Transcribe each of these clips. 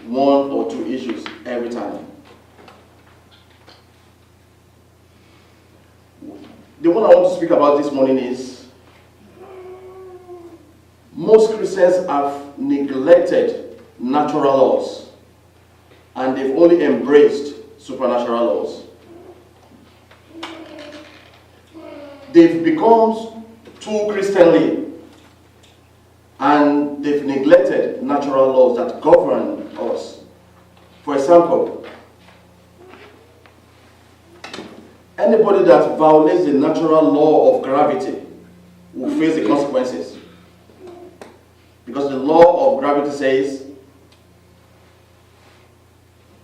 one or two issues every time. The one I want to speak about this morning is most Christians have neglected natural laws and they've only embraced supernatural laws. They've become too Christianly and they've neglected natural laws that govern us. For example, anybody that violates the natural law of gravity will face the consequences. Because the law of gravity says,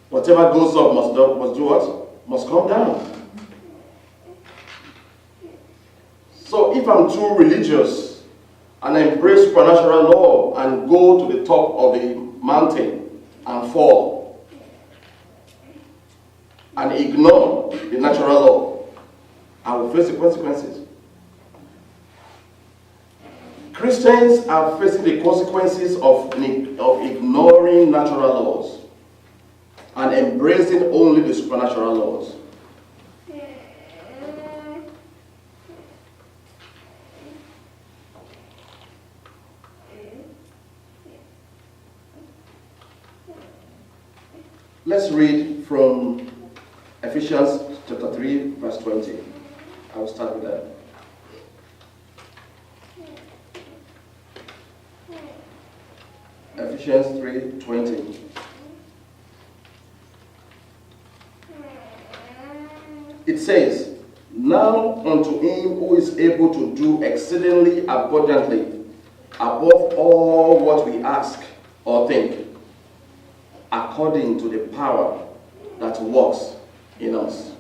whatever goes up must do what? Must come down. So if I'm too religious and I embrace supernatural law and go to the top of the mountain and fall and ignore the natural law, I will face the consequences. Christians are facing the consequences of ignoring natural laws and embracing only the supernatural laws. Let's read from Ephesians chapter 3, verse 20. I will start with that. Ephesians 3:20. It says, "Now unto him who is able to do exceedingly abundantly above all what we ask or think, according to the power that works in us."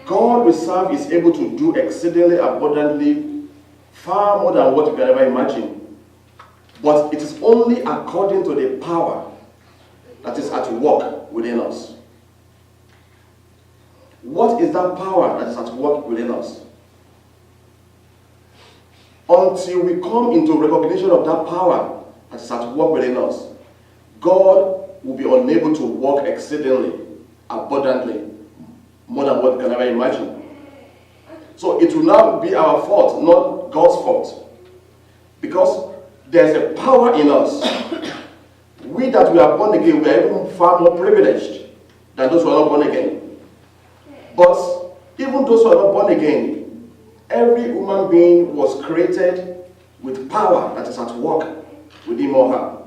God we serve is able to do exceedingly abundantly, far more than what you can ever imagine. But it is only according to the power that is at work within us. What is that power that is at work within us? Until we come into recognition of that power that is at work within us, God will be unable to work exceedingly, abundantly, more than what we can ever imagine. So it will now be our fault, not God's fault. Because there's a power in us. We that we are born again, we are even far more privileged than those who are not born again. But even those who are not born again, every human being was created with power that is at work with him or her.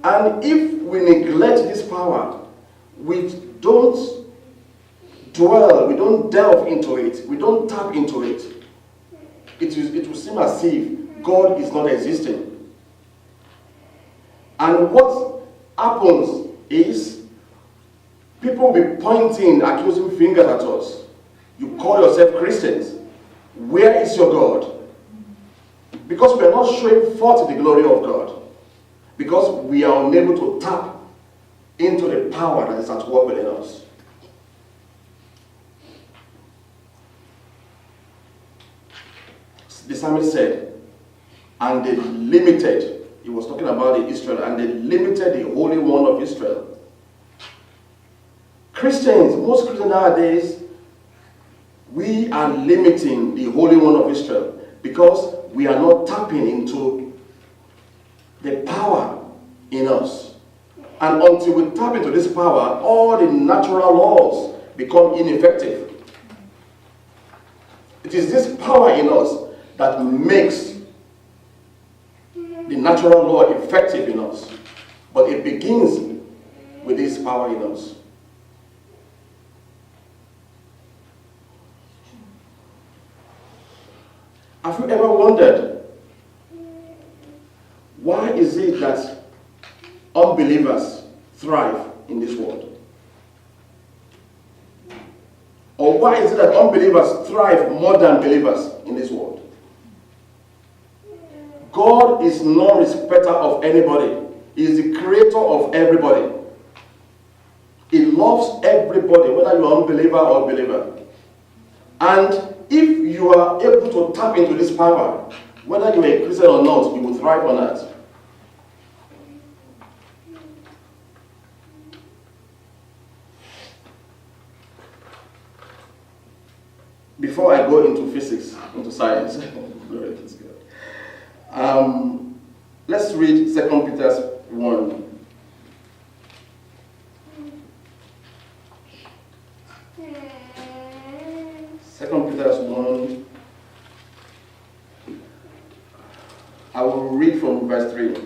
And if we neglect this power, we don't dwell, we don't delve into it, we don't tap into it, it will seem as if God is not existing. And what happens is people will be pointing, accusing fingers at us. You call yourself Christians. Where is your God? Because we are not showing forth the glory of God. Because we are unable to tap into the power that is at work within us. The psalmist said, and they limited, he was talking about the Israel, and they limited the Holy One of Israel. Christians, most Christians nowadays, we are limiting the Holy One of Israel because we are not tapping into the power in us. And until we tap into this power, all the natural laws become ineffective. It is this power in us that makes the natural law effective in us. But it begins with this power in us. Have you ever wondered, why is it that unbelievers thrive in this world? Or why is it that unbelievers thrive more than believers in this world? God is no respecter of anybody. He is the creator of everybody. He loves everybody, whether you are unbeliever or believer. And if you are able to tap into this power, whether you are a Christian or not, you will thrive on earth. Before I go into physics, into science, glory to God. Let's read 2 Peter 1. Second Peter 1. I will read from verse 3.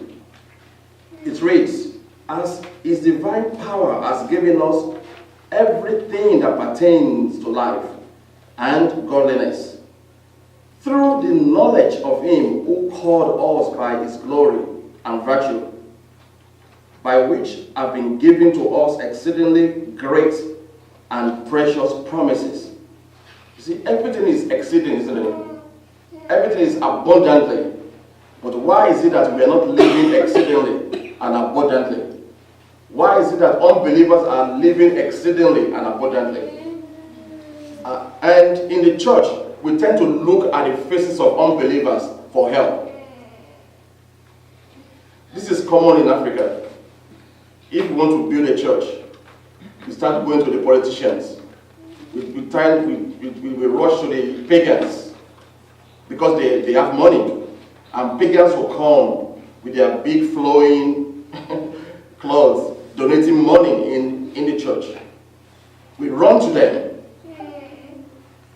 It reads, "As His divine power has given us everything that pertains to life and godliness, through the knowledge of Him who called us by His glory and virtue, by which have been given to us exceedingly great and precious promises." You see, everything is exceeding, isn't it? Everything is abundantly. But why is it that we are not living exceedingly and abundantly? Why is it that unbelievers are living exceedingly and abundantly? And in the church, we tend to look at the faces of unbelievers for help. This is common in Africa. If we want to build a church, we start going to the politicians. We rush to the pagans because they have money. And pagans will come with their big flowing clothes, donating money in the church. We run to them.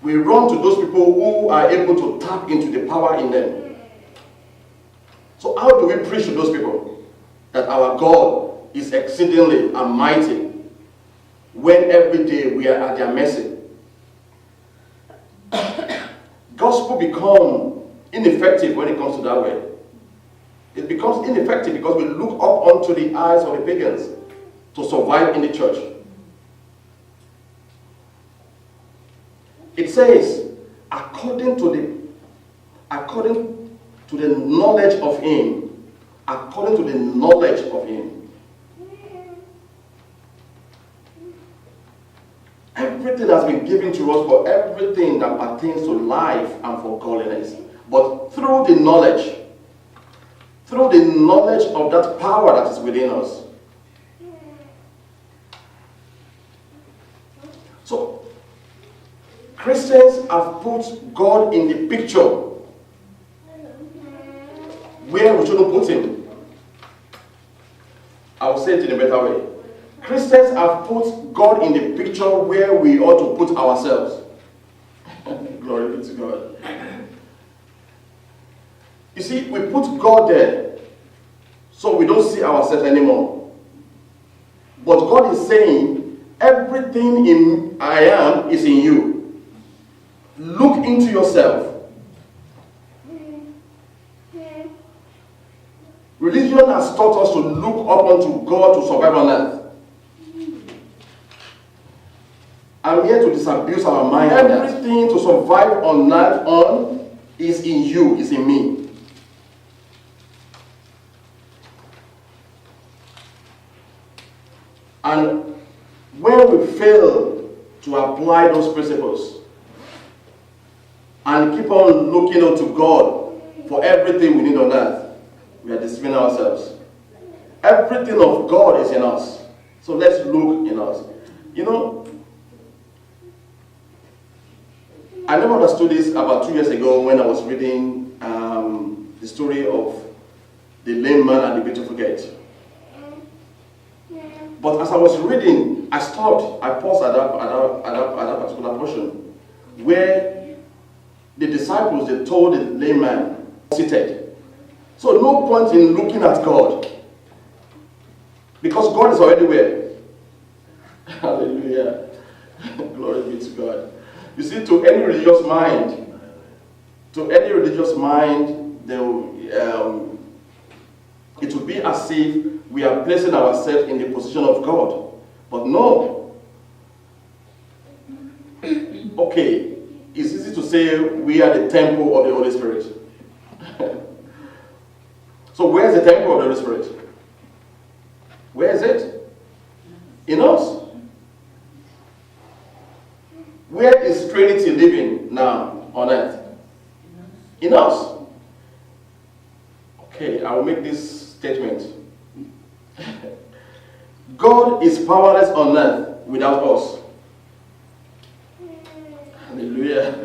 We run to those people who are able to tap into the power in them. So how do we preach to those people that our God is exceedingly and mighty when every day we are at their mercy? Gospel becomes ineffective when it comes to that way. It becomes ineffective because we look up onto the eyes of the pagans to survive in the church. It says, according to the knowledge of Him, according to the knowledge of Him. Everything has been given to us for everything that pertains to life and for godliness. But through the knowledge of that power that is within us. So, Christians have put God in the picture where we shouldn't put Him. I will say it in a better way. Christians have put God in the picture where we ought to put ourselves. Glory be to God. You see, we put God there so we don't see ourselves anymore. But God is saying, everything I am is in you. Look into yourself. Religion has taught us to look up unto God to survive on earth. I'm here to disabuse our mind. Everything to survive on earth is in you, is in me. And when we fail to apply those principles and keep on looking unto God for everything we need on earth, we are deceiving ourselves. Everything of God is in us. So let's look in us. You know, I never understood this about 2 years ago when I was reading the story of the lame man and the beautiful gate. But as I was reading, I stopped. I paused at that particular portion where the disciples, they told the lame man, seated. So no point in looking at God, because God is already where? Hallelujah. Glory be to God. You see, to any religious mind, it would be as if we are placing ourselves in the position of God. But no. Okay, it's easy to say we are the temple of the Holy Spirit. So where's the temple of the Holy Spirit? Where is it? In us. Where is Trinity living now on earth? In us. Okay, I will make this statement. God is powerless on earth without us. Hallelujah.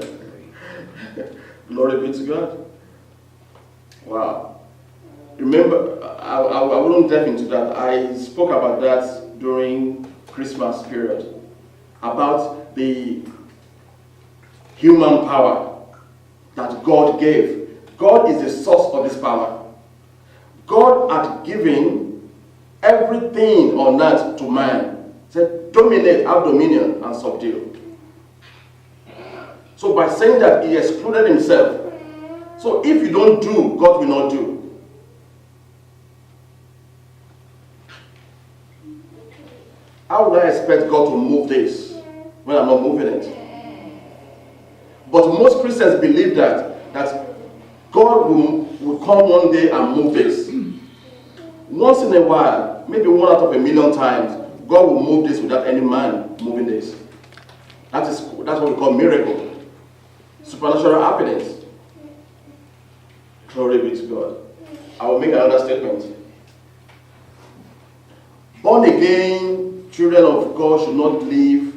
Glory be to God. Wow. Remember, I wouldn't delve into that. I spoke about that during Christmas period. About the human power that God gave. God is the source of this power. God had given everything on earth to man. He said, dominate, have dominion, and subdue. So by saying that, he excluded himself. So if you don't do, God will not do. How would I expect God to move this when I'm not moving it? But most Christians believe that God will come one day and move this. Once in a while, maybe 1 out of 1,000,000 times, God will move this without any man moving this. That's what we call miracle. Supernatural happenings. Glory be to God. I will make another statement. Born again children of God should not live